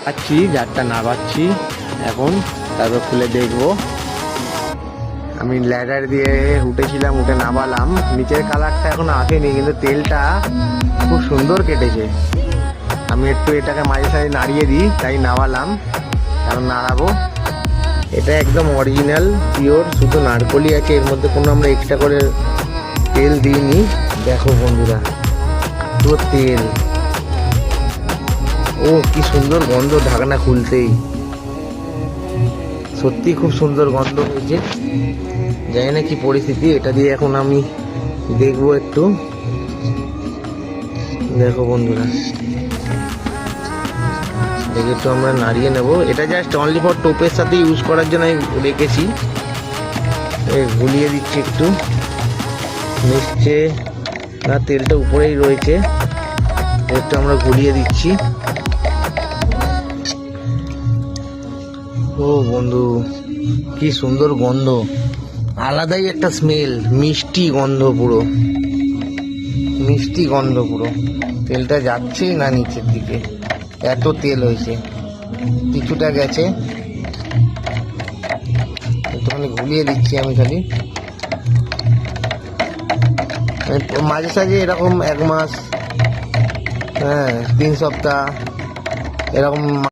পাচ্ছি, জারটা নাবাচ্ছি এখন, তারপর খুলে দেখবো। আমি ল্যাডার দিয়ে উঠেছিলাম, উঠে নামালাম। নিচের কালারটা এখন আসেনি, কিন্তু তেলটা খুব সুন্দর কেটেছে। আমি একটু এটাকে মাঝে সাঝে নাড়িয়ে দিই, তাই নামালাম, এখন নাড়াবো। এটা একদম অরিজিনাল পিওর, শুধু নারকোলই আছে, এর মধ্যে কোনো আমরা এক্সট্রা করে তেল দিইনি। দেখো বন্ধুরা, পুরো তেল। ও কি সুন্দর গন্ধ ঢাকনা খুলতেই, সত্যি খুব সুন্দর গন্ধ হয়েছে। জানি না কি পরিস্থিতি, এটা দিয়ে এখন আমি দেখবো একটু। দেখো বন্ধুরা, দেখে একটু আমরা নাড়িয়ে নেব। এটা জাস্ট অনলি ফর টোপের সাথে ইউজ করার জন্য আমি রেখেছি। গুলিয়ে দিচ্ছি একটু, মিশছে না, তেলটা উপরেই রয়েছে, একটু আমরা গুলিয়ে দিচ্ছি। ও বন্ধু, কি সুন্দর গন্ধ, আলাদাই একটা স্মেল, মিষ্টি গন্ধ, পুরো মিষ্টি গন্ধ পুরো। তেলটা যাচ্ছেই না নিচের দিকে, এত তেল হয়েছে। কিছুটা গেছে, একটুখানি ঘুরিয়ে দিচ্ছি আমি খালি। মাঝে সাঝে এরকম 1 মাস, 3 সপ্তাহ এরকম